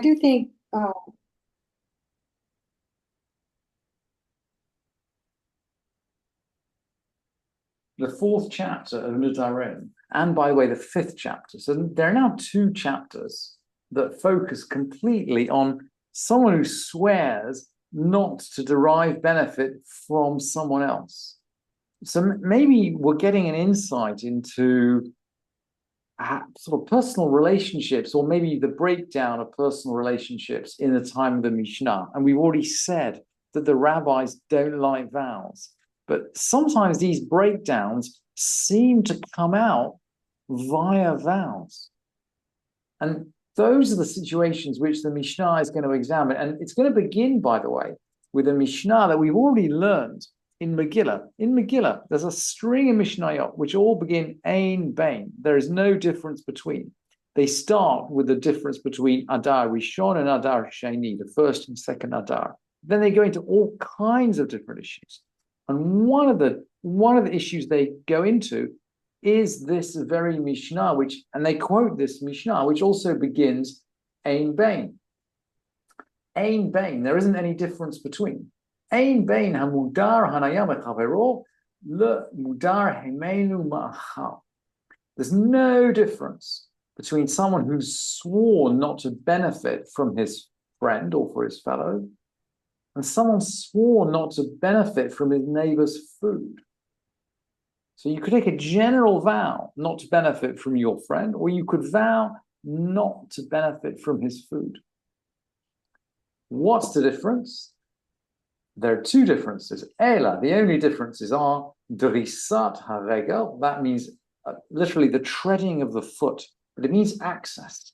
do think the fourth chapter of Nedarim, and by the way, the fifth chapter. So there are now two chapters that focus completely on someone who swears not to derive benefit from someone else. So maybe we're getting an insight into sort of personal relationships, or maybe the breakdown of personal relationships in the time of the Mishnah. And we've already said that the rabbis don't like vows. But sometimes these breakdowns seem to come out via vows. And those are the situations which the Mishnah is going to examine. And it's going to begin, by the way, with a Mishnah that we've already learned in Megillah. In Megillah, there's a string of Mishnayot which all begin Ein Bain. There is no difference between. They start with the difference between Adar Rishon and Adar Sheni, the first and second Adar. Then they go into all kinds of different issues. And one of the issues they go into is this very Mishnah, and they quote this Mishnah, which also begins Ein Bain. Ein Bain, there isn't any difference between. Ein Bain hamudar hanaya mechavero le mudar hemenu ma'achal. There's no difference between someone who's sworn not to benefit from his friend or for his fellow, and someone swore not to benefit from his neighbor's food. So you could take a general vow not to benefit from your friend, or you could vow not to benefit from his food. What's the difference? There are two differences. Ela, the only differences are drisat haregel, that means literally the treading of the foot, but it means access.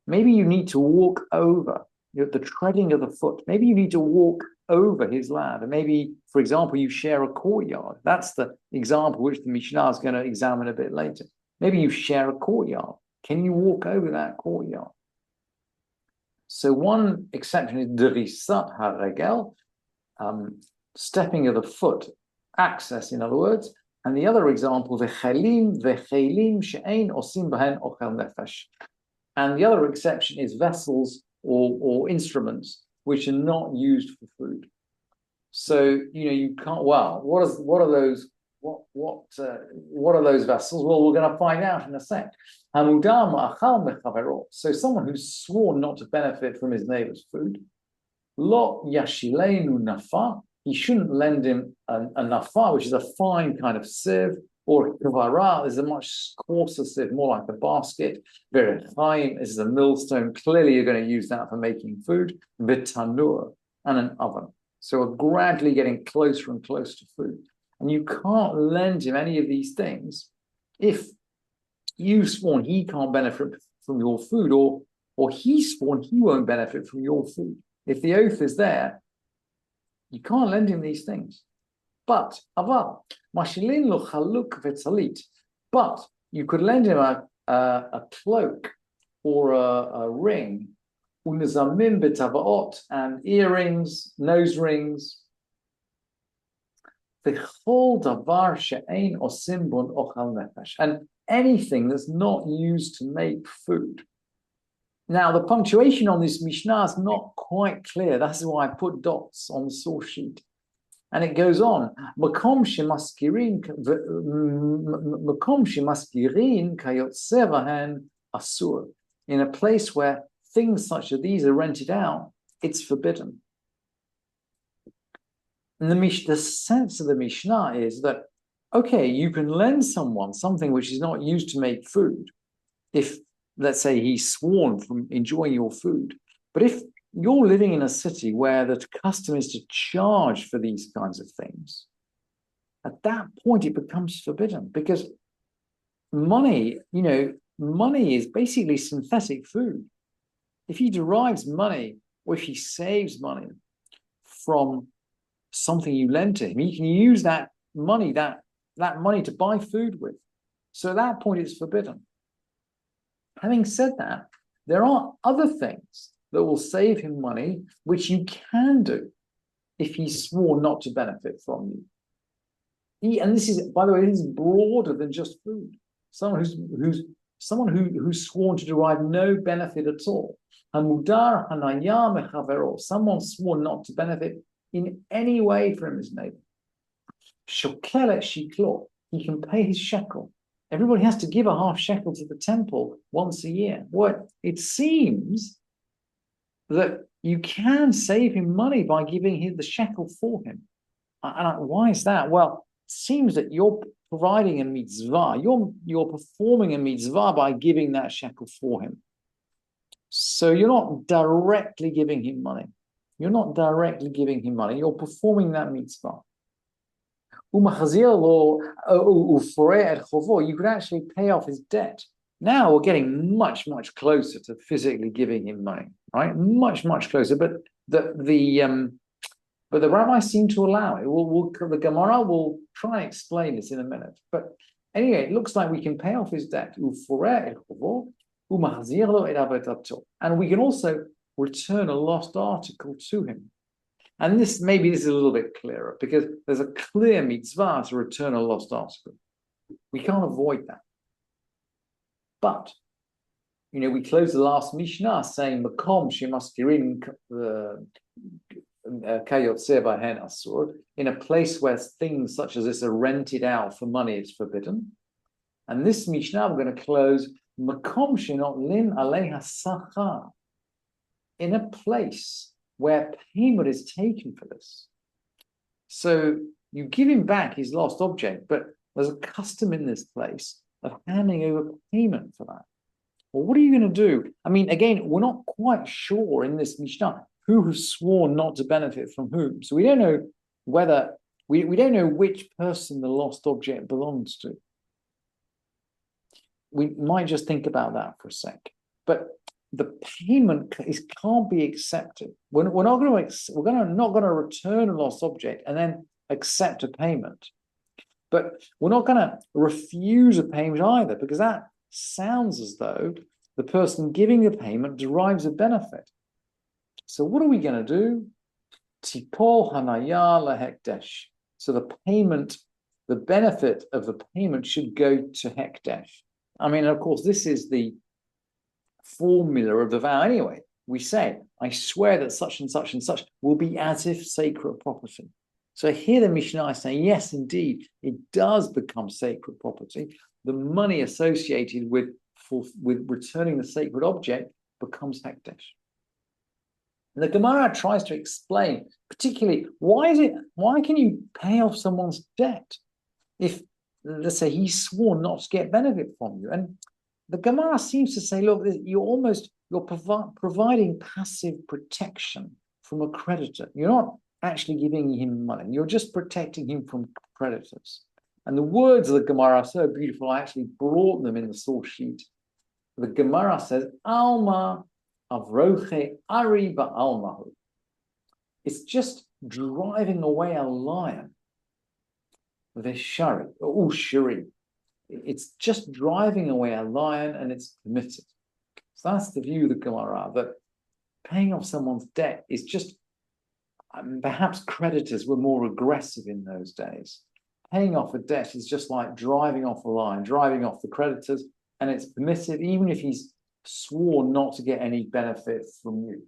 Maybe you need to walk over the treading of the foot. Maybe you need to walk over his land. And maybe, for example, you share a courtyard. That's the example which the Mishnah is going to examine a bit later. Maybe you share a courtyard. Can you walk over that courtyard? So one exception is drisat haregel, stepping of the foot, access, in other words. And the other example, v'chelim she'ein osim bahen ochel nefesh. And the other exception is vessels or instruments which are not used for food. So you can't. Well, what are those? What are those vessels? Well, we're going to find out in a sec. So someone who's sworn not to benefit from his neighbor's food, lo yashilenu nafa. He shouldn't lend him a nafa, which is a fine kind of sieve, or a kavara is a much coarser sieve, more like a basket. Very high, this is a millstone. Clearly, you're going to use that for making food. Vitanur, and an oven. So we're gradually getting closer and closer to food. And you can't lend him any of these things if you've sworn he can't benefit from your food, or he's sworn he won't benefit from your food. If the oath is there, you can't lend him these things. But aval mashilin lo chaluk v'tzalit. But you could lend him a cloak or a ring, unezamim b'tavaot, and earrings, nose rings. V'chol davar she'ein osim bon ochal nefesh, and anything that's not used to make food. Now, the punctuation on this Mishnah is not quite clear. That's why I put dots on the source sheet. And it goes on. Makom shemaskirin kayotze vahen asur. In a place where things such as these are rented out, it's forbidden. And the sense of the Mishnah is that, okay, you can lend someone something which is not used to make food if, let's say, he's sworn from enjoying your food. But if you're living in a city where the custom is to charge for these kinds of things, at that point it becomes forbidden, because money is basically synthetic food. If he derives money, or if he saves money from something you lend to him, he can use that money to buy food with. So at that point it's forbidden. Having said that, there are other things that will save him money, which you can do if he swore not to benefit from you. And this is, by the way, this is broader than just food. Someone who's someone who's sworn to derive no benefit at all. Hamudar hanaya mechavero, someone sworn not to benefit in any way from his neighbor. Shokelet shiklo, he can pay his shekel. Everybody has to give a half shekel to the temple once a year. What it seems that you can save him money by giving him the shekel for him. And why is that? Well, it seems that you're providing a mitzvah. You're performing a mitzvah by giving that shekel for him. So you're not directly giving him money. You're not directly giving him money. You're performing that mitzvah. You could actually pay off his debt. Now we're getting much, much closer to physically giving him money, right? Much, much closer. But the rabbis seem to allow it. The Gemara will try and explain this in a minute. But anyway, it looks like we can pay off his debt. And we can also return a lost article to him. And this is a little bit clearer because there's a clear mitzvah to return a lost article. We can't avoid that. But, we close the last Mishnah saying, Makom shemaskirin kayotze bahen asur, in a place where things such as this are rented out for money is forbidden. And this Mishnah, we're going to close, Makom shenotlin aleha sachar, in a place where payment is taken for this. So you give him back his lost object, but there's a custom in this place of handing over payment for that. Well, what are you going to do? I mean, again, we're not quite sure in this Mishnah who has sworn not to benefit from whom. So we don't know whether, we don't know which person the lost object belongs to. We might just think about that for a sec. But the payment can't be accepted. We're not going to return a lost object and then accept a payment. But we're not going to refuse a payment either, because that sounds as though the person giving the payment derives a benefit. So what are we going to do? Tipol hanaya lehekdesh. So the payment, the benefit of the payment should go to hekdesh. I mean, of course, this is the formula of the vow anyway. We say, I swear that such and such and such will be as if sacred property. So here the Mishnah is saying, yes, indeed, it does become sacred property. The money associated with returning the sacred object becomes hekdesh. And the Gemara tries to explain, particularly, why can you pay off someone's debt if, let's say, he swore not to get benefit from you? And the Gemara seems to say, look, you're providing passive protection from a creditor. You're not actually giving him money. You're just protecting him from creditors. And the words of the Gemara are so beautiful, I actually brought them in the source sheet. The Gemara says, Alma avroche ari ba'almahu. It's just driving away a lion. Veshari, or ushari. It's just driving away a lion and it's permitted. So that's the view of the Gemara, that paying off someone's debt is just, perhaps creditors were more aggressive in those days. Paying off a debt is just like driving off a lion, driving off the creditors, and it's permitted even if he's sworn not to get any benefit from you.